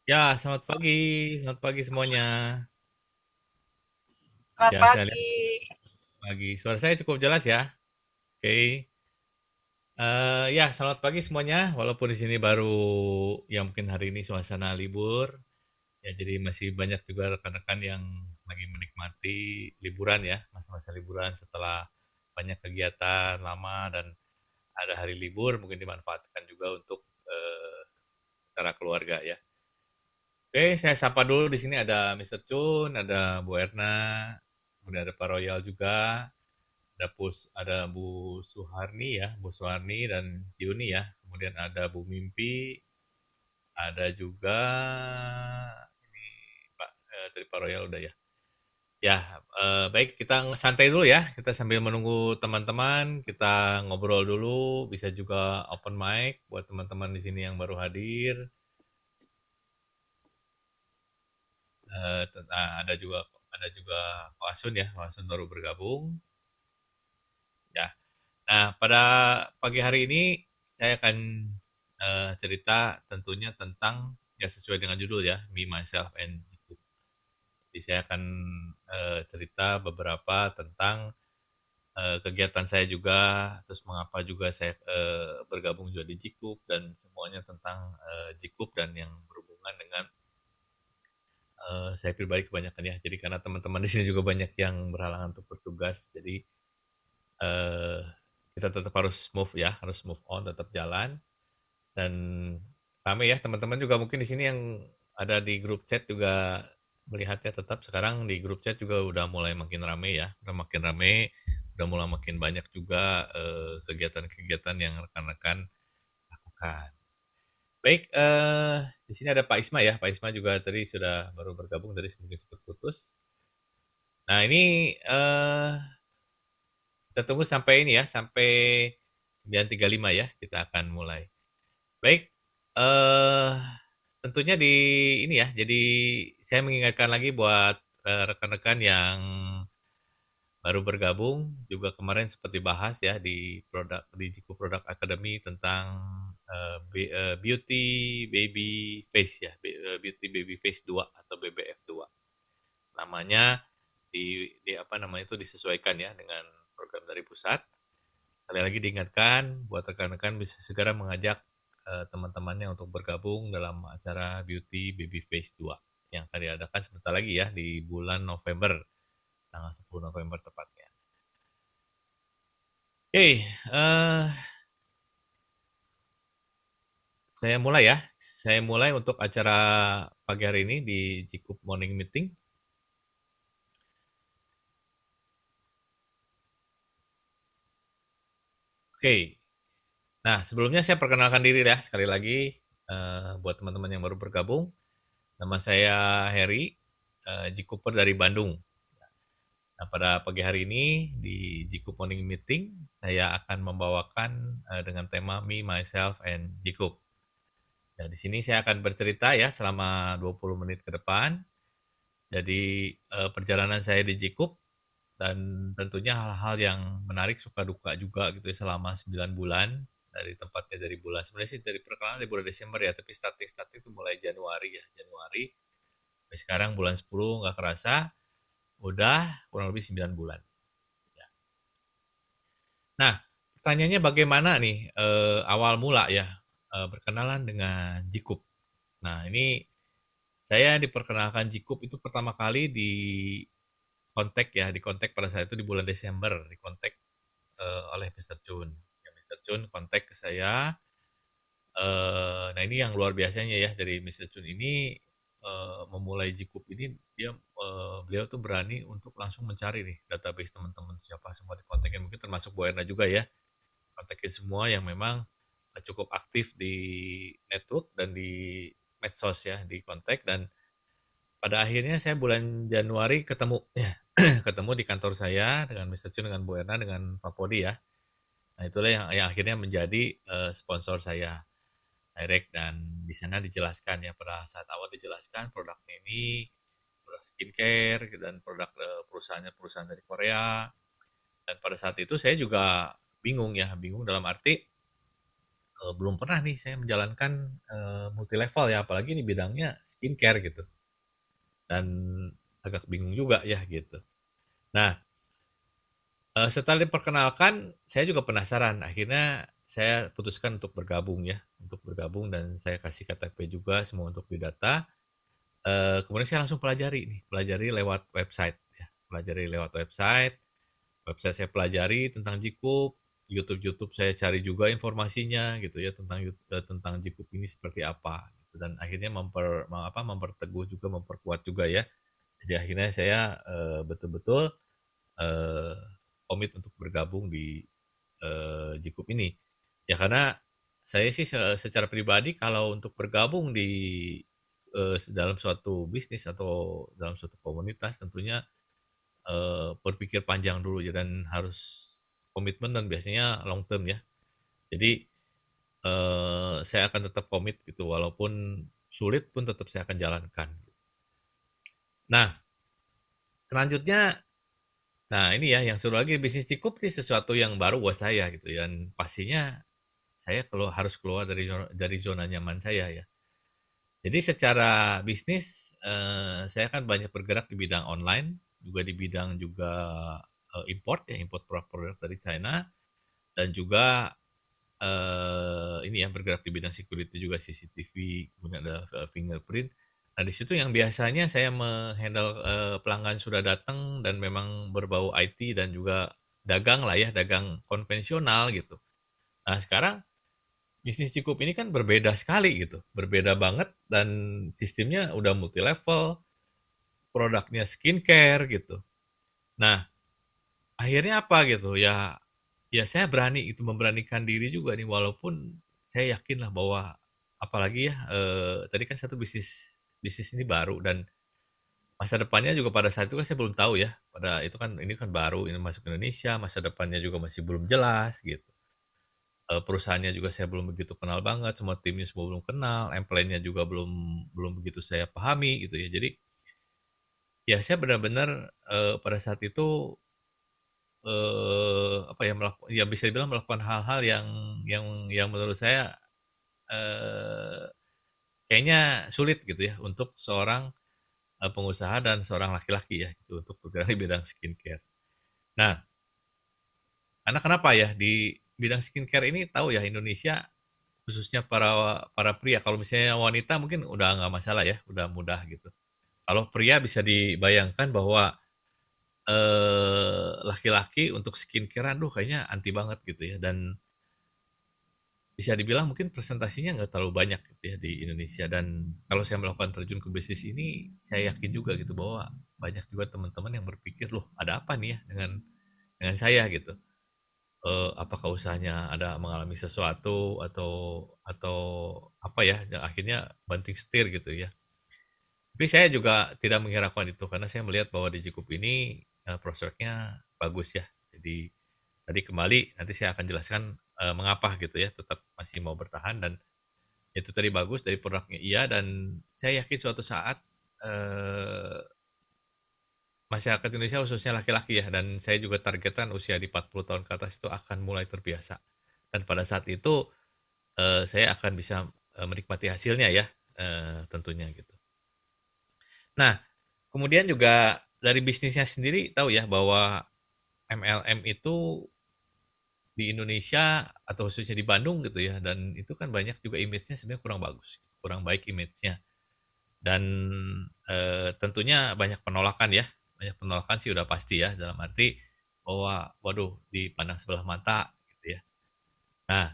Ya, selamat pagi semuanya. Selamat Ya, saya lihat pagi. pagi. Suara saya cukup jelas ya. Oke. Ya, selamat pagi semuanya. Walaupun di sini baru, ya mungkin hari ini suasana libur, ya jadi masih banyak juga rekan-rekan yang lagi menikmati liburan ya, masa-masa liburan setelah banyak kegiatan lama dan ada hari libur, mungkin dimanfaatkan juga untuk acara keluarga ya. Oke, saya sapa dulu di sini ada Mister Chun, ada Bu Erna, kemudian ada Pak Royal juga, ada Bu Suharni ya, Bu Suharni dan Yuni ya. Kemudian ada Bu Mimpi, ada juga ini Pak dari Pak Royal udah ya. Ya, baik kita santai dulu ya. Kita sambil menunggu teman-teman, kita ngobrol dulu, bisa juga open mic buat teman-teman di sini yang baru hadir. Ada juga Pak Asun ya, Pak Asun baru bergabung. Ya. Nah, pada pagi hari ini saya akan cerita tentunya tentang ya sesuai dengan judul ya, Me, Myself, and Jikuk. Jadi saya akan cerita beberapa tentang kegiatan saya juga, terus mengapa juga saya bergabung juga di Jikuk dan semuanya tentang Jikuk dan yang berhubungan dengan saya pribadi kebanyakan ya. Jadi karena teman-teman di sini juga banyak yang berhalangan untuk bertugas, jadi eh, kita tetap harus move ya, harus move on, tetap jalan dan rame ya teman-teman juga mungkin di sini yang ada di grup chat juga melihatnya tetap sekarang di grup chat juga udah mulai makin rame ya, udah makin rame, udah mulai makin banyak juga kegiatan-kegiatan yang rekan-rekan lakukan. Baik, di sini ada Pak Isma ya. Pak Isma juga tadi sudah baru bergabung tadi mungkin sempat putus. Nah, ini kita tunggu sampai ini ya, sampai 9.35 ya, kita akan mulai. Baik, eh tentunya di ini ya, jadi saya mengingatkan lagi buat rekan-rekan yang baru bergabung, juga kemarin seperti bahas ya di Jiku Product Academy tentang Beauty Baby Face ya, Beauty Baby Face 2 atau BBF 2. Namanya di apa namanya itu disesuaikan ya dengan program dari pusat. Sekali lagi diingatkan buat rekan-rekan bisa segera mengajak teman-temannya untuk bergabung dalam acara Beauty Baby Face 2 yang akan diadakan sebentar lagi ya di bulan November, tanggal 10 November tepatnya. Oke, saya mulai ya. Saya mulai untuk acara pagi hari ini di Cikup Morning Meeting. Oke, nah sebelumnya saya perkenalkan diri ya sekali lagi buat teman-teman yang baru bergabung. Nama saya Heri, Jikuper dari Bandung. Nah, pada pagi hari ini di Jikup Morning Meeting, saya akan membawakan dengan tema Me, Myself, and Jikup. Nah, di sini saya akan bercerita ya selama 20 menit ke depan. Jadi perjalanan saya di Jikup dan tentunya hal-hal yang menarik suka duka juga gitu ya selama 9 bulan dari tempatnya dari bulan sebenarnya sih dari perkenalan dari bulan Desember ya tapi starting itu mulai Januari ya Januari sampai sekarang bulan 10 nggak kerasa udah kurang lebih 9 bulan ya. Nah, pertanyaannya bagaimana nih awal mula ya berkenalan dengan Jikup. Nah, ini saya diperkenalkan Jikup itu pertama kali di kontak pada saat itu di bulan Desember, di kontak oleh Mister Chun. Ya, Mister Chun kontak ke saya. Nah ini yang luar biasanya ya dari Mister Chun ini memulai Jikup ini beliau tuh berani untuk langsung mencari nih database teman-teman siapa semua dikontakin mungkin termasuk Bu Erna juga ya kontakin semua yang memang cukup aktif di network dan di medsos ya di kontak dan pada akhirnya saya bulan Januari ketemu ya, ketemu di kantor saya dengan Mister Chun dengan Bu Erna dengan Pak Podi ya. Nah, itulah yang akhirnya menjadi sponsor saya direct dan di sana dijelaskan ya pada saat awal dijelaskan produknya ini produk skincare dan produk perusahaannya perusahaan dari Korea dan pada saat itu saya juga bingung ya bingung dalam arti belum pernah nih saya menjalankan, multi level ya, apalagi ini bidangnya skincare gitu, dan agak bingung juga ya gitu. Nah, setelah diperkenalkan, saya juga penasaran, akhirnya saya putuskan untuk bergabung ya, untuk bergabung dan saya kasih KTP juga semua untuk didata, kemudian saya langsung pelajari nih, pelajari lewat website ya, pelajari lewat website, website saya pelajari tentang Jikup, YouTube-YouTube saya cari juga informasinya gitu ya tentang Jikup ini seperti apa gitu dan akhirnya memperteguh juga, memperkuat juga ya. Jadi akhirnya saya, betul-betul, eee, komit untuk bergabung di, Jikup ini. Ya karena saya sih secara pribadi kalau untuk bergabung di, dalam suatu bisnis atau dalam suatu komunitas tentunya berpikir panjang dulu ya dan harus komitmen dan biasanya long term ya. Jadi, saya akan tetap komit gitu walaupun sulit pun tetap saya akan jalankan. Nah, selanjutnya, nah ini ya yang seru lagi bisnis Cikup sih sesuatu yang baru buat saya gitu ya dan pastinya saya harus keluar dari zona nyaman saya ya. Jadi secara bisnis, saya kan banyak bergerak di bidang online, juga di bidang juga, import ya, import produk-produk dari China dan juga, ini ya bergerak di bidang security juga CCTV, kemudian ada, fingerprint. Nah, di situ yang biasanya saya me-handle, pelanggan sudah datang dan memang berbau IT dan juga dagang lah ya, dagang konvensional gitu. Nah, sekarang bisnis Cikup ini kan berbeda sekali gitu, berbeda banget dan sistemnya udah multi level, produknya skincare gitu. Nah, akhirnya apa gitu, ya saya berani itu memberanikan diri juga nih walaupun saya yakin lah bahwa apalagi ya, tadi kan satu bisnis bisnis ini baru dan masa depannya juga pada saat itu kan saya belum tahu ya, itu kan ini kan baru, ini masuk ke Indonesia, masa depannya juga masih belum jelas gitu. Perusahaannya juga saya belum begitu kenal banget, semua timnya semua belum kenal, plan-nya juga belum belum begitu saya pahami gitu ya. Jadi, ya saya benar-benar, pada saat itu, apa ya, ya bisa dibilang melakukan hal-hal yang menurut saya, eee, kayaknya sulit gitu ya untuk seorang, pengusaha dan seorang laki-laki ya gitu untuk bergerak di bidang skincare. Nah, karena kenapa ya, di bidang skincare ini tahu ya Indonesia khususnya para para pria, kalau misalnya wanita mungkin udah nggak masalah ya, udah mudah gitu. Kalau pria bisa dibayangkan bahwa, laki-laki untuk skincare-an, duh kayaknya anti banget gitu ya, dan bisa dibilang mungkin presentasinya nggak terlalu banyak gitu ya di Indonesia, dan kalau saya melakukan terjun ke bisnis ini, saya yakin juga gitu bahwa banyak juga teman-teman yang berpikir, "Loh ada apa nih ya dengan saya?" Gitu. Apakah usahanya ada mengalami sesuatu atau apa ya, yang akhirnya banting setir gitu ya. Tapi saya juga tidak menghiraukan itu karena saya melihat bahwa di Cukup ini, prospeknya bagus ya. Jadi tadi kembali nanti saya akan jelaskan, mengapa gitu ya tetap masih mau bertahan dan itu tadi bagus dari produknya iya dan saya yakin suatu saat, eee, masyarakat Indonesia khususnya laki-laki ya dan saya juga targetan usia di 40 tahun ke atas itu akan mulai terbiasa. Dan pada saat itu, saya akan bisa, menikmati hasilnya ya, tentunya gitu. Nah, kemudian juga dari bisnisnya sendiri tahu ya bahwa MLM itu di Indonesia atau khususnya di Bandung gitu ya, dan itu kan banyak juga image-nya sebenarnya kurang bagus, kurang baik image-nya. Dan, tentunya banyak penolakan ya, banyak penolakan sih udah pasti ya, dalam arti bahwa, waduh dipandang sebelah mata gitu ya. Nah,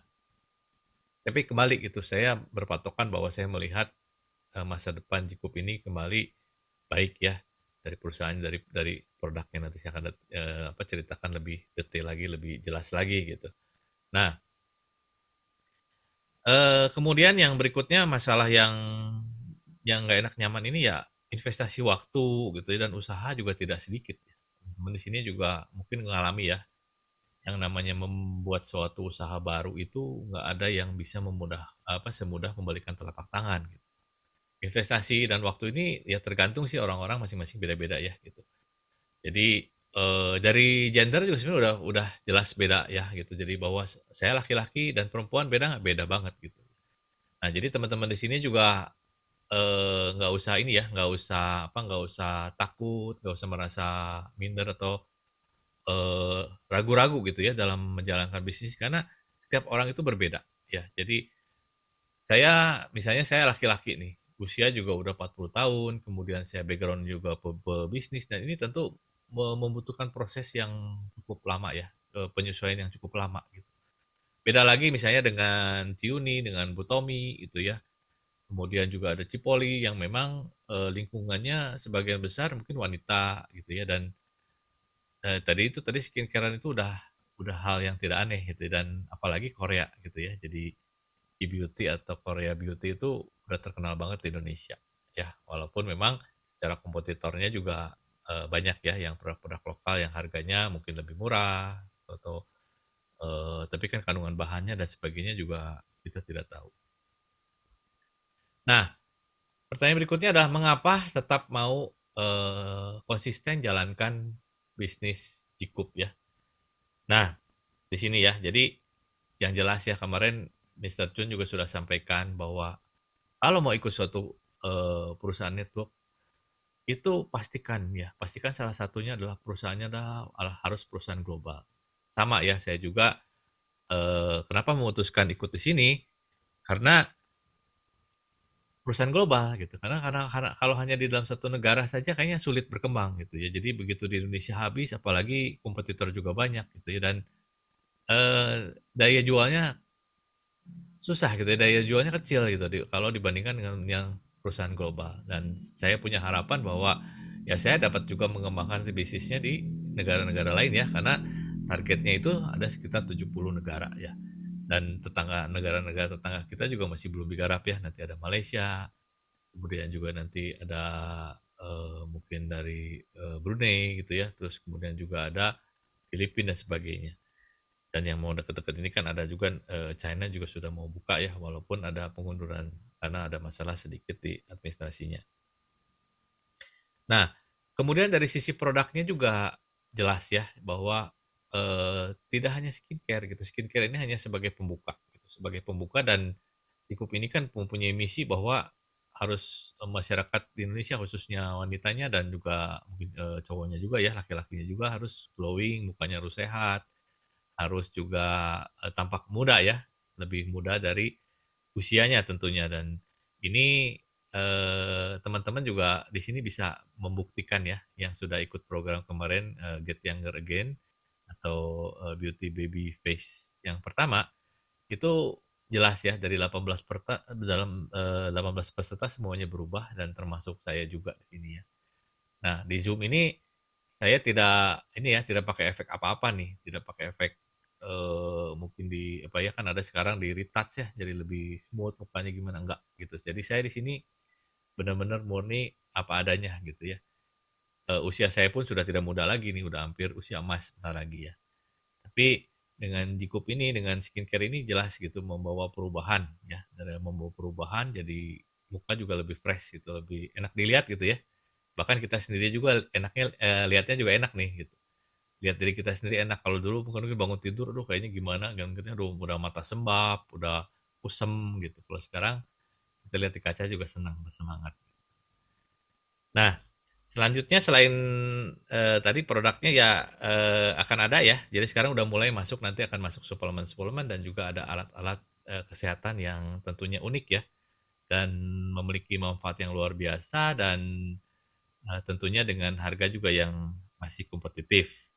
tapi kembali gitu, saya berpatokan bahwa saya melihat, masa depan Cukup ini kembali baik ya, dari perusahaan, dari produknya nanti saya akan ceritakan lebih detail lagi, lebih jelas lagi gitu. Nah, kemudian yang berikutnya masalah yang nggak enak nyaman ini ya investasi waktu gitu ya dan usaha juga tidak sedikit ya. Temen di sini juga mungkin mengalami ya, yang namanya membuat suatu usaha baru itu nggak ada yang bisa semudah membalikan telapak tangan gitu. Investasi dan waktu ini ya tergantung sih orang-orang masing-masing beda-beda ya gitu. Jadi Dari gender juga sebenarnya udah jelas beda ya gitu. Jadi bahwa saya laki-laki dan perempuan beda nggak? Beda banget gitu. Nah, jadi teman-teman di sini juga, nggak usah ini ya, nggak usah apa, nggak usah takut, nggak usah merasa minder atau, ragu-ragu gitu ya dalam menjalankan bisnis karena setiap orang itu berbeda ya. Jadi misalnya saya laki-laki nih, usia juga udah 40 tahun, kemudian saya background juga pebisnis dan ini tentu membutuhkan proses yang cukup lama ya, penyesuaian yang cukup lama gitu. Beda lagi misalnya dengan Tiuni, dengan Bu Tommy gitu ya. Kemudian juga ada Cipoli yang memang, lingkungannya sebagian besar mungkin wanita gitu ya dan, tadi skincare-an itu udah hal yang tidak aneh gitu dan apalagi Korea gitu ya. Jadi E-beauty atau Korea Beauty itu udah terkenal banget di Indonesia, ya. Walaupun memang secara kompetitornya juga, banyak ya yang produk-produk lokal yang harganya mungkin lebih murah atau, tapi kan kandungan bahannya dan sebagainya juga kita tidak tahu. Nah, pertanyaan berikutnya adalah mengapa tetap mau, konsisten jalankan bisnis Jikup ya? Nah, di sini ya, jadi yang jelas ya kemarin Mister Chun juga sudah sampaikan bahwa kalau mau ikut suatu, perusahaan network, itu pastikan salah satunya adalah perusahaannya harus perusahaan global. Sama ya, saya juga, kenapa memutuskan ikut di sini, karena perusahaan global gitu, karena kalau hanya di dalam satu negara saja kayaknya sulit berkembang gitu ya. Jadi begitu di Indonesia habis, apalagi kompetitor juga banyak gitu ya, dan, daya jualnya susah gitu ya, daya jualnya kecil gitu kalau dibandingkan dengan yang perusahaan global. Dan saya punya harapan bahwa ya saya dapat juga mengembangkan bisnisnya di negara-negara lain ya, karena targetnya itu ada sekitar 70 negara ya. Dan negara-negara tetangga kita juga masih belum digarap ya. Nanti ada Malaysia, kemudian juga nanti ada mungkin dari Brunei gitu ya, terus kemudian juga ada Filipina dan sebagainya. Dan yang mau deket-deket ini kan ada juga China juga sudah mau buka ya, walaupun ada pengunduran karena ada masalah sedikit di administrasinya. Nah, kemudian dari sisi produknya juga jelas ya bahwa tidak hanya skincare gitu. Skincare ini hanya sebagai pembuka, gitu. Sebagai pembuka dan Cukup ini kan mempunyai misi bahwa harus masyarakat di Indonesia khususnya wanitanya dan juga mungkin cowoknya juga ya, laki-lakinya juga harus glowing, mukanya harus sehat, harus juga, tampak muda ya, lebih muda dari usianya tentunya dan ini, teman-teman juga di sini bisa membuktikan ya, yang sudah ikut program kemarin, Get Younger Again atau, Beauty Baby Face yang pertama, itu jelas ya dari 18 peserta semuanya berubah dan termasuk saya juga di sini ya. Nah, di Zoom ini saya tidak ini ya, tidak pakai efek apa-apa nih, tidak pakai efek, mungkin di apa ya, kan ada sekarang di retouch ya, jadi lebih smooth mukanya gimana, enggak gitu. Jadi saya di sini benar-benar murni apa adanya gitu ya. Usia saya pun sudah tidak muda lagi nih, udah hampir usia emas bentar lagi ya. Tapi dengan Jikup ini, dengan skincare ini jelas gitu membawa perubahan ya, dari membawa perubahan jadi muka juga lebih fresh gitu, lebih enak dilihat gitu ya. Bahkan kita sendiri juga enaknya lihatnya juga enak nih gitu. Lihat diri kita sendiri enak, kalau dulu mungkin bangun tidur, "Aduh kayaknya gimana," kan kita aduh udah mata sembab, udah kusem gitu. Kalau sekarang kita lihat di kaca juga senang, bersemangat. Nah, selanjutnya selain, tadi produknya ya, akan ada ya. Jadi sekarang udah mulai masuk, nanti akan masuk suplemen-suplemen dan juga ada alat-alat, kesehatan yang tentunya unik ya, dan memiliki manfaat yang luar biasa dan, tentunya dengan harga juga yang masih kompetitif.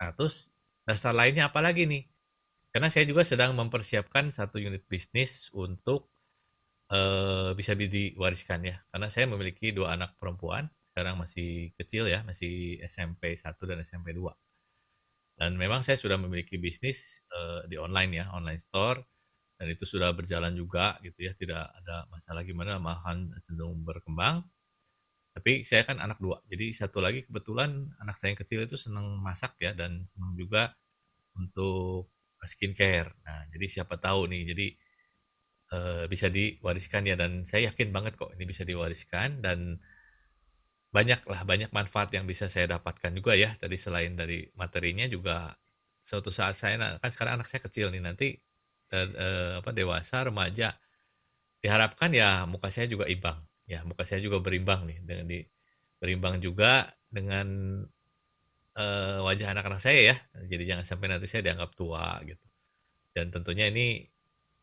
Nah, terus dasar lainnya apa lagi nih? Karena saya juga sedang mempersiapkan satu unit bisnis untuk bisa diwariskan ya, karena saya memiliki 2 anak perempuan, sekarang masih kecil ya, masih SMP 1 dan SMP 2. Dan memang saya sudah memiliki bisnis, di online ya, online store, dan itu sudah berjalan juga gitu ya, tidak ada masalah gimana, malahan cenderung berkembang. Tapi saya kan anak 2, jadi satu lagi kebetulan anak saya yang kecil itu senang masak ya, dan senang juga untuk, skincare. Nah, jadi siapa tahu nih, jadi bisa diwariskan ya dan saya yakin banget kok ini bisa diwariskan dan banyak manfaat yang bisa saya dapatkan juga ya, tadi selain dari materinya juga suatu saat saya kan sekarang anak saya kecil nih, nanti, dewasa, remaja, diharapkan ya muka saya juga imbang, ya muka saya juga berimbang nih berimbang juga dengan, wajah anak-anak saya ya, jadi jangan sampai nanti saya dianggap tua gitu. Dan tentunya ini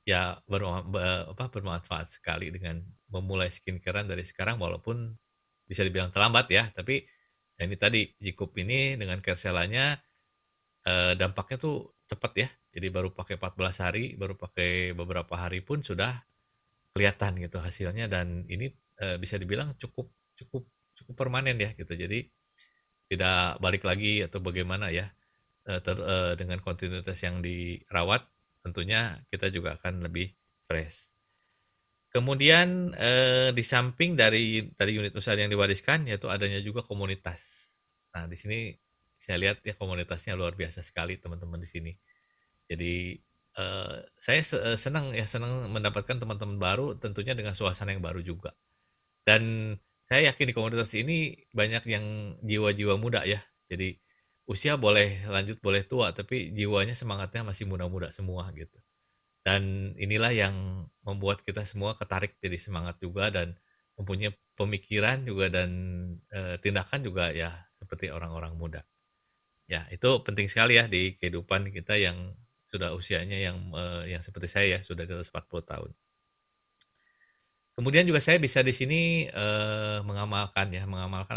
ya bermanfaat sekali dengan memulai skincare-an dari sekarang walaupun bisa dibilang terlambat ya, tapi ya ini tadi Jikup ini dengan Kerselanya, dampaknya tuh cepet ya. Jadi baru pakai 14 hari, baru pakai beberapa hari pun sudah kelihatan gitu hasilnya dan ini, bisa dibilang cukup cukup cukup permanen ya gitu. Jadi tidak balik lagi atau bagaimana ya, dengan kontinuitas yang dirawat, tentunya kita juga akan lebih fresh. Kemudian, di samping dari unit usaha yang diwariskan, yaitu adanya juga komunitas. Nah, di sini saya lihat ya komunitasnya luar biasa sekali teman-teman di sini. Jadi, saya senang ya, senang mendapatkan teman-teman baru tentunya dengan suasana yang baru juga. Dan saya yakin di komunitas ini banyak yang jiwa-jiwa muda ya. Jadi usia boleh lanjut, boleh tua, tapi jiwanya semangatnya masih muda-muda semua gitu. Dan inilah yang membuat kita semua ketarik jadi semangat juga dan mempunyai pemikiran juga dan, tindakan juga ya seperti orang-orang muda. Ya itu penting sekali ya di kehidupan kita yang sudah usianya yang seperti saya ya, sudah di atas 40 tahun. Kemudian juga saya bisa di sini, mengamalkan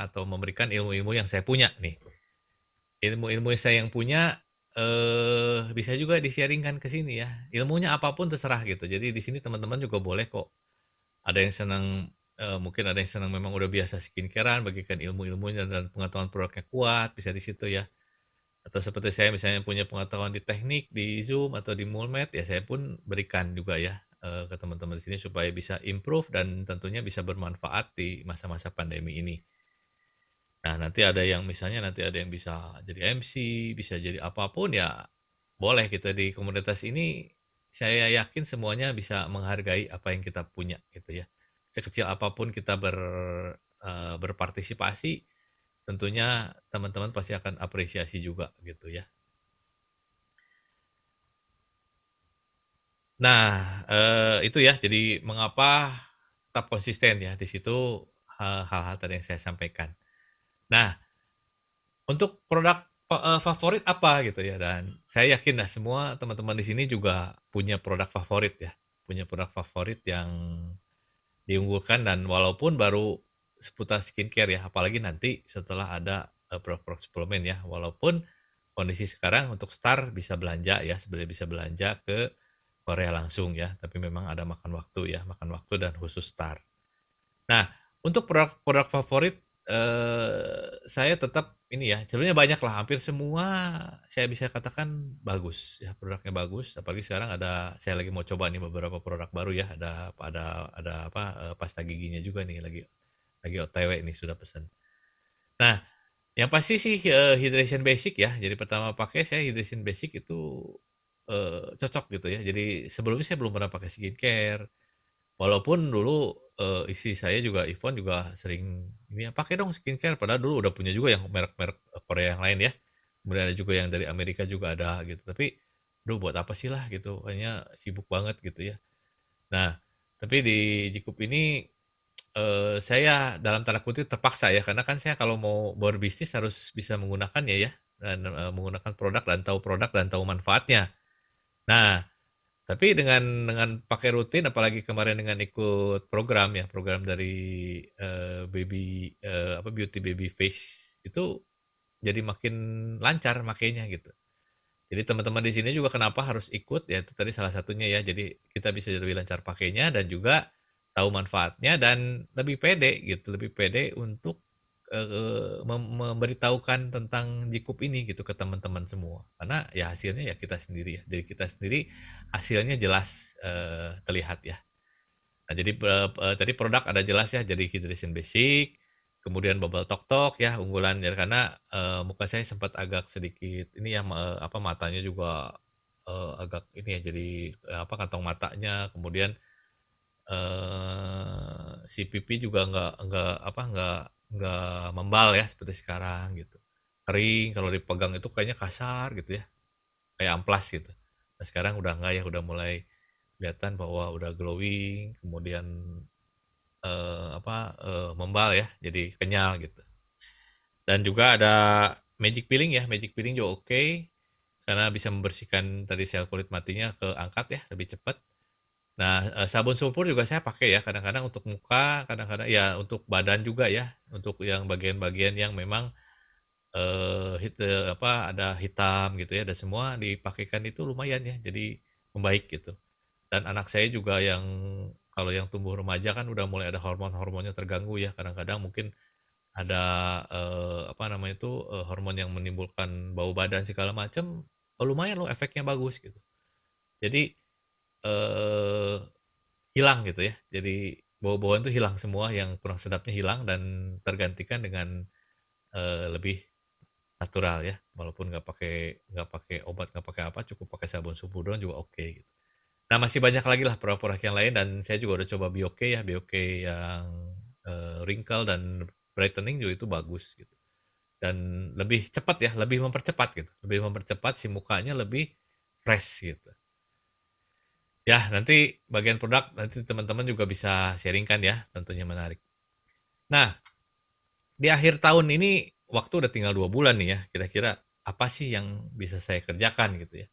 atau memberikan ilmu-ilmu yang saya punya nih. Ilmu-ilmu saya yang punya, bisa juga di-sharing-kan ke sini ya. Ilmunya apapun terserah gitu. Jadi di sini teman-teman juga boleh kok. Ada yang senang, mungkin ada yang senang memang udah biasa skincare-an, bagikan ilmu-ilmunya dan pengetahuan produknya kuat, bisa di situ ya. Atau seperti saya misalnya punya pengetahuan di teknik, di Zoom atau di Mulmed, ya saya pun berikan juga ya, ke teman-teman di sini supaya bisa improve dan tentunya bisa bermanfaat di masa-masa pandemi ini. Nah, nanti ada yang misalnya nanti ada yang bisa jadi MC, bisa jadi apapun ya boleh kita di komunitas ini, saya yakin semuanya bisa menghargai apa yang kita punya gitu ya. Sekecil apapun kita berpartisipasi, tentunya teman-teman pasti akan apresiasi juga gitu ya. Nah, itu ya jadi mengapa tetap konsisten ya di situ, hal-hal tadi yang saya sampaikan. Nah, untuk produk favorit apa gitu ya, dan saya yakin lah semua teman-teman di sini juga punya produk favorit ya, punya produk favorit yang diunggulkan dan walaupun baru seputar skincare ya, apalagi nanti setelah ada, produk-produk suplemen ya, walaupun kondisi sekarang untuk start bisa belanja ya, sebenarnya bisa belanja ke Korea langsung ya, tapi memang ada makan waktu ya, makan waktu dan khusus start. Nah, untuk produk-produk favorit, saya tetap ini ya, sebenarnya banyak lah, hampir semua saya bisa katakan bagus ya, produknya bagus, apalagi sekarang saya lagi mau coba nih beberapa produk baru ya, ada apa, pasta giginya juga nih lagi OTW nih sudah pesan. Nah, yang pasti sih, hydration basic ya, jadi pertama pakai saya hydration basic itu, cocok gitu ya, jadi sebelumnya saya belum pernah pakai skincare. Walaupun dulu, istri saya juga, Ivon juga sering ini ya, "Pakai dong skincare," padahal dulu udah punya juga yang merek-merek, Korea yang lain ya. Kemudian ada juga yang dari Amerika juga ada gitu, tapi, "Duh buat apa sih lah," gitu, kayaknya sibuk banget gitu ya. Nah, tapi di Jikup ini, saya dalam tanda kutip "terpaksa" ya, karena kan saya kalau mau berbisnis harus bisa menggunakannya ya, dan, menggunakan produk dan tahu produk dan tahu manfaatnya. Nah, tapi dengan pakai rutin apalagi kemarin dengan ikut program ya, program dari, beauty baby face, itu jadi makin lancar makainya gitu. Jadi teman-teman di sini juga kenapa harus ikut, ya itu tadi salah satunya ya, jadi kita bisa lebih lancar pakainya dan juga tahu manfaatnya dan lebih pede gitu, lebih pede untuk, memberitahukan tentang Jikup ini gitu ke teman-teman semua. Karena ya hasilnya ya kita sendiri ya, dari kita sendiri hasilnya jelas, terlihat ya. Nah jadi, tadi produk ada jelas ya, jadi hydration basic, kemudian bubble tok tok ya unggulan ya karena, muka saya sempat agak sedikit ini ya, matanya juga, agak ini ya jadi, kantong matanya kemudian, si pipi juga nggak nggak membal ya seperti sekarang gitu. Kering, kalau dipegang itu kayaknya kasar gitu ya, kayak amplas gitu. Nah sekarang udah enggak ya, udah mulai kelihatan bahwa udah glowing, kemudian membal ya, jadi kenyal gitu. Dan juga ada magic peeling ya, magic peeling juga oke, karena bisa membersihkan tadi sel kulit matinya keangkat ya, lebih cepat. Nah, sabun sulfur juga saya pakai ya, kadang-kadang untuk muka, kadang-kadang ya untuk badan juga ya, untuk yang bagian-bagian yang memang, ada hitam gitu ya, dan semua dipakaikan itu lumayan ya, jadi membaik gitu. Dan anak saya juga yang kalau yang tumbuh remaja kan udah mulai ada hormon-hormonnya terganggu ya, kadang-kadang mungkin ada, hormon yang menimbulkan bau badan segala macam, oh lumayan loh efeknya bagus gitu. Jadi, eee, hilang gitu ya. Jadi bau-bauan tuh hilang semua, yang kurang sedapnya hilang dan tergantikan dengan, lebih natural ya, walaupun nggak pakai obat, nggak pakai apa, cukup pakai sabun sulfur doang juga oke gitu. Nah masih banyak lagi lah produk-produk yang lain dan saya juga udah coba Bioke ya, Bioke yang, wrinkle dan brightening juga itu bagus gitu. Dan lebih cepat ya, lebih mempercepat gitu, lebih mempercepat si mukanya lebih fresh gitu. Ya nanti bagian produk nanti teman-teman juga bisa sharing-kan ya, tentunya menarik. Nah, di akhir tahun ini waktu udah tinggal 2 bulan nih ya, kira-kira apa sih yang bisa saya kerjakan gitu ya?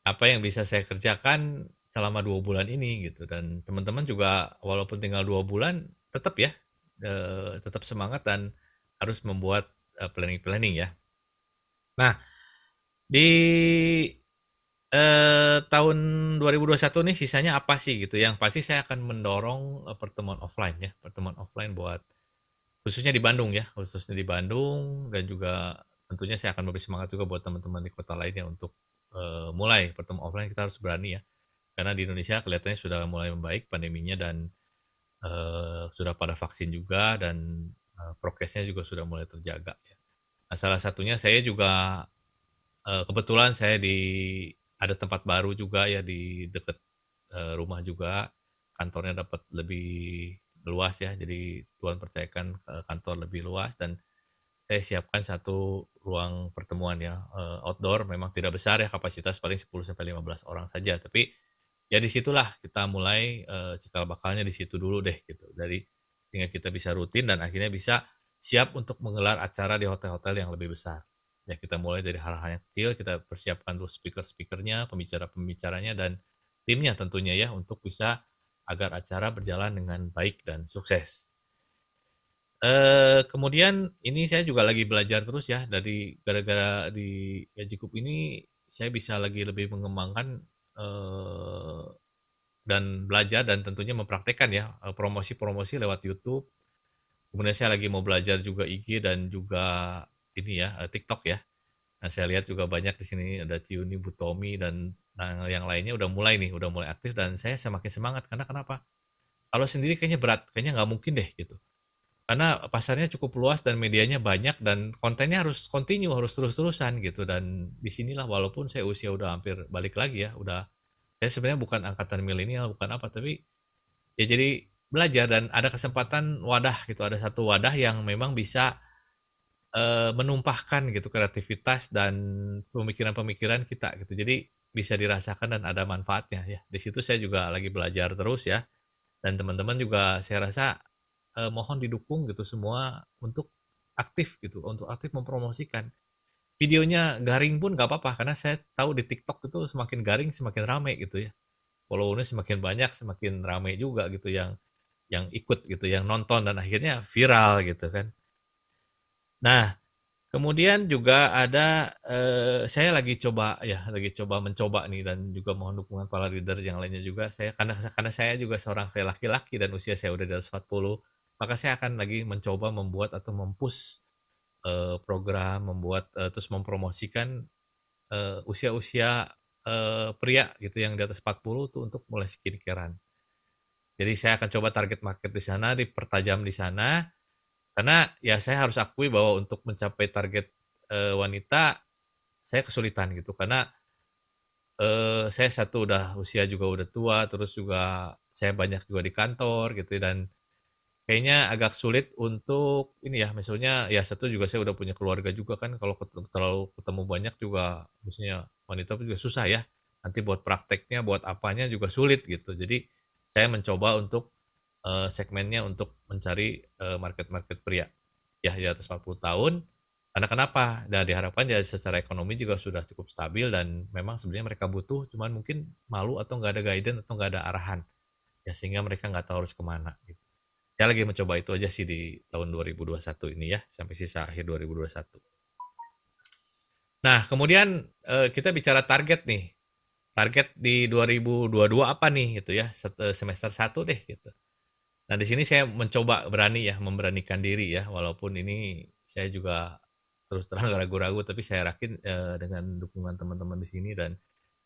Apa yang bisa saya kerjakan selama 2 bulan ini gitu, dan teman-teman juga walaupun tinggal 2 bulan tetap ya, tetap semangat dan harus membuat, planning-planning ya. Nah, di tahun 2021 nih sisanya apa sih gitu, yang pasti saya akan mendorong, pertemuan offline ya, pertemuan offline buat khususnya di Bandung ya, khususnya di Bandung, dan juga tentunya saya akan memberi semangat juga buat teman-teman di kota lainnya untuk, mulai pertemuan offline, kita harus berani ya. Karena di Indonesia kelihatannya sudah mulai membaik pandeminya dan, sudah pada vaksin juga dan, prokesnya juga sudah mulai terjaga ya. Nah salah satunya saya juga kebetulan saya ada tempat baru juga ya di dekat, rumah juga, kantornya dapat lebih luas ya, jadi Tuhan percayakan, kantor lebih luas dan saya siapkan satu ruang pertemuan ya, outdoor, memang tidak besar ya, kapasitas paling 10 sampai 15 orang saja, tapi ya di situlah kita mulai, cikal bakalnya di situ dulu deh gitu, sehingga kita bisa rutin dan akhirnya bisa siap untuk menggelar acara di hotel-hotel yang lebih besar. Ya kita mulai dari hal-hal yang kecil, kita persiapkan dulu speaker-speaker-nya, pembicara-pembicaranya, dan timnya tentunya ya, untuk bisa agar acara berjalan dengan baik dan sukses. Kemudian ini saya juga lagi belajar terus ya, gara-gara di Yajikup ini saya bisa lagi lebih mengembangkan, eee, dan belajar dan tentunya mempraktekkan ya, promosi-promosi lewat YouTube. Kemudian saya lagi mau belajar juga IG dan juga ini ya, TikTok ya. Nah, saya lihat juga banyak di sini ada Ciuni, Bu Tommy, dan yang lainnya udah mulai nih, udah mulai aktif dan saya semakin semangat karena kenapa? Kalau sendiri kayaknya berat, kayaknya nggak mungkin deh gitu. Karena pasarnya cukup luas dan medianya banyak dan kontennya harus continue, harus terus-terusan gitu, dan di sinilah walaupun saya usia udah hampir balik lagi ya, saya sebenarnya bukan angkatan milenial, bukan apa, tapi ya jadi belajar dan ada kesempatan wadah gitu, ada satu wadah yang memang bisa, menumpahkan gitu kreativitas dan pemikiran-pemikiran kita gitu. Jadi bisa dirasakan dan ada manfaatnya ya. Di situ saya juga lagi belajar terus ya, dan teman-teman juga saya rasa, mohon didukung gitu semua untuk aktif gitu, untuk aktif mempromosikan. Videonya garing pun nggak apa-apa, karena saya tahu di TikTok itu semakin garing semakin rame gitu ya. Follower-nya semakin banyak, semakin rame juga gitu yang ikut gitu, yang nonton dan akhirnya viral gitu kan. Nah, kemudian juga ada, saya lagi coba mencoba nih dan juga mohon dukungan para leader yang lainnya juga, karena saya juga seorang laki-laki dan usia saya udah di atas 40, maka saya akan lagi mencoba membuat atau mem-push, program, terus mempromosikan, usia-usia, pria gitu yang di atas 40 tuh untuk mulai skincare-an. Jadi saya akan coba target market di sana, dipertajam di sana, karena ya saya harus akui bahwa untuk mencapai target, wanita, saya kesulitan gitu. Karena, saya satu udah usia juga udah tua, terus juga saya banyak juga di kantor gitu dan kayaknya agak sulit untuk ini ya, misalnya ya satu juga saya udah punya keluarga juga kan, kalau terlalu ketemu banyak juga maksudnya wanita juga susah ya, nanti buat prakteknya, buat apanya juga sulit gitu. Jadi saya mencoba untuk, segmennya untuk mencari, market-market pria, ya di atas 40 tahun, karena kenapa? Dan diharapkan ya secara ekonomi juga sudah cukup stabil dan memang sebenarnya mereka butuh, cuman mungkin malu atau nggak ada guidance atau nggak ada arahan, ya sehingga mereka nggak tahu harus kemana gitu. Saya lagi mencoba itu aja sih di tahun 2021 ini ya, sampai sisa akhir 2021. Nah, kemudian, kita bicara target nih. Target di 2022 apa nih gitu ya, semester 1 deh gitu. Nah, di sini saya mencoba berani ya, memberanikan diri ya, walaupun ini saya juga terus terang ragu-ragu, tapi saya yakin, dengan dukungan teman-teman di sini dan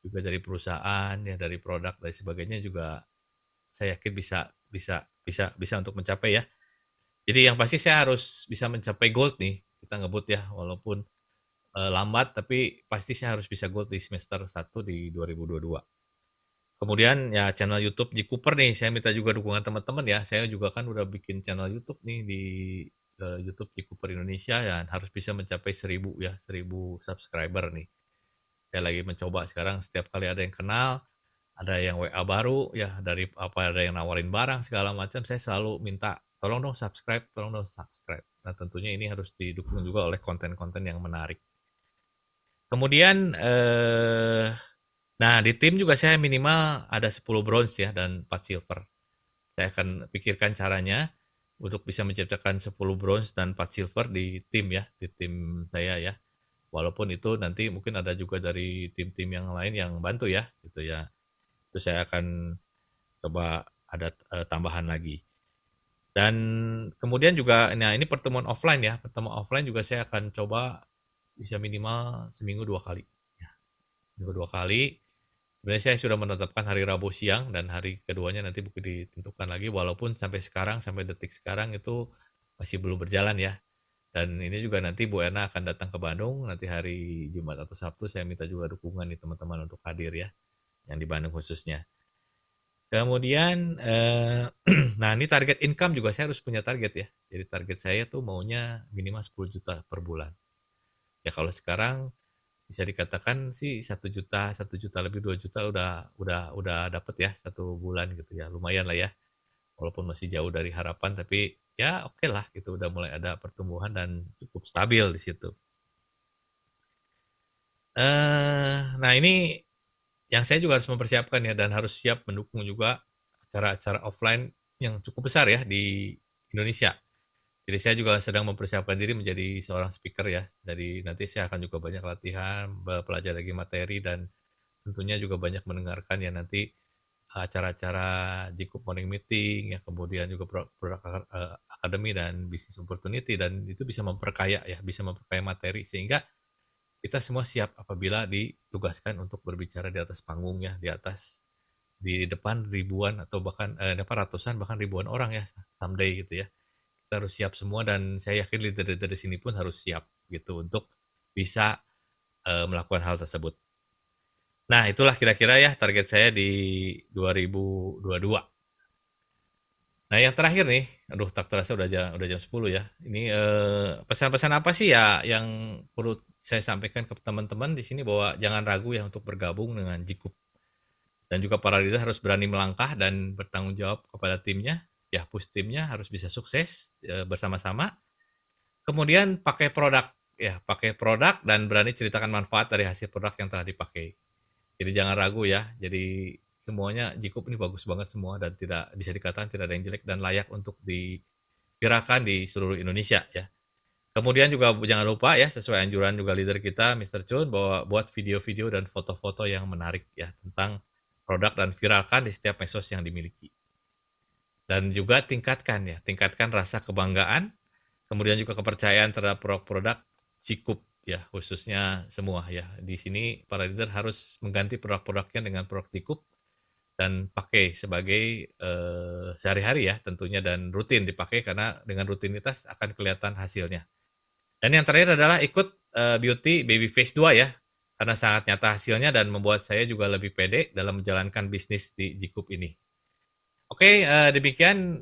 juga dari perusahaan ya, dari produk dan sebagainya juga saya yakin bisa bisa bisa bisa untuk mencapai ya. Jadi yang pasti saya harus bisa mencapai gold nih, kita ngebut ya, walaupun, lambat tapi pasti saya harus bisa gold di semester 1 di 2022. Kemudian ya channel YouTube J Cooper nih, saya minta juga dukungan teman-teman ya, saya juga kan udah bikin channel YouTube nih di, YouTube J Cooper Indonesia dan harus bisa mencapai 1.000 ya, 1.000 subscriber nih. Saya lagi mencoba sekarang setiap kali ada yang kenal, ada yang WA baru ya, dari apa ada yang nawarin barang segala macam, saya selalu minta, "Tolong dong subscribe tolong dong subscribe." Nah, tentunya ini harus didukung juga oleh konten-konten yang menarik. Kemudian, nah di tim juga saya minimal ada 10 bronze ya dan 4 silver. Saya akan pikirkan caranya untuk bisa menciptakan 10 bronze dan 4 silver di tim ya, di tim saya ya. Walaupun itu nanti mungkin ada juga dari tim-tim yang lain yang bantu ya, gitu ya. Itu saya akan coba ada, tambahan lagi. Dan kemudian juga nah ini pertemuan offline ya, pertemuan offline juga saya akan coba bisa minimal seminggu 2 kali, ya. Seminggu 2 kali, sebenarnya saya sudah menetapkan hari Rabu siang dan hari keduanya nanti mungkin ditentukan lagi, walaupun sampai sekarang, sampai detik sekarang itu masih belum berjalan ya. Dan ini juga nanti Bu Erna akan datang ke Bandung, nanti hari Jumat atau Sabtu saya minta juga dukungan nih teman-teman untuk hadir ya, yang di Bandung khususnya. Kemudian, nah ini target income juga saya harus punya target ya. Jadi target saya tuh maunya minimal 10 juta per bulan. Ya kalau sekarang bisa dikatakan sih 1 juta, 1 juta lebih 2 juta udah dapet ya 1 bulan gitu ya. Lumayan lah ya. Walaupun masih jauh dari harapan tapi ya oke lah gitu udah mulai ada pertumbuhan dan cukup stabil di situ. Nah ini yang saya juga harus mempersiapkan ya dan harus siap mendukung juga acara-acara offline yang cukup besar ya di Indonesia. Jadi saya juga sedang mempersiapkan diri menjadi seorang speaker ya. Jadi nanti saya akan juga banyak latihan, belajar lagi materi dan tentunya juga banyak mendengarkan ya nanti acara-acara Jikup Morning Meeting ya kemudian juga produk academy dan business opportunity dan itu bisa memperkaya ya, bisa memperkaya materi sehingga kita semua siap apabila ditugaskan untuk berbicara di atas panggung ya, di depan ribuan atau bahkan depan ratusan bahkan ribuan orang ya someday gitu ya. Kita harus siap semua dan saya yakin leader-leader di sini pun harus siap gitu untuk bisa melakukan hal tersebut. Nah, itulah kira-kira ya target saya di 2022. Nah, yang terakhir nih, aduh tak terasa udah jam 10 ya. Ini pesan-pesan apa sih ya yang perlu saya sampaikan ke teman-teman di sini bahwa jangan ragu ya untuk bergabung dengan Jikup. Dan juga para leader harus berani melangkah dan bertanggung jawab kepada timnya. Ya, push timnya harus bisa sukses bersama-sama. Kemudian pakai produk ya, pakai produk dan berani ceritakan manfaat dari hasil produk yang telah dipakai. Jadi jangan ragu ya. Jadi semuanya Jikup ini bagus banget semua dan tidak bisa dikatakan tidak ada yang jelek dan layak untuk diviralkan di seluruh Indonesia ya. Kemudian juga jangan lupa ya sesuai anjuran juga leader kita Mr. Chun bahwa buat video-video dan foto-foto yang menarik ya tentang produk dan viralkan di setiap medsos yang dimiliki. Dan juga tingkatkan rasa kebanggaan, kemudian juga kepercayaan terhadap produk-produk Jikup ya, khususnya semua ya. Di sini para leader harus mengganti produk-produknya dengan produk Jikup dan pakai sebagai sehari-hari ya tentunya dan rutin dipakai karena dengan rutinitas akan kelihatan hasilnya. Dan yang terakhir adalah ikut Beauty Baby Face 2 ya, karena sangat nyata hasilnya dan membuat saya juga lebih pede dalam menjalankan bisnis di Jikup ini. Oke, demikian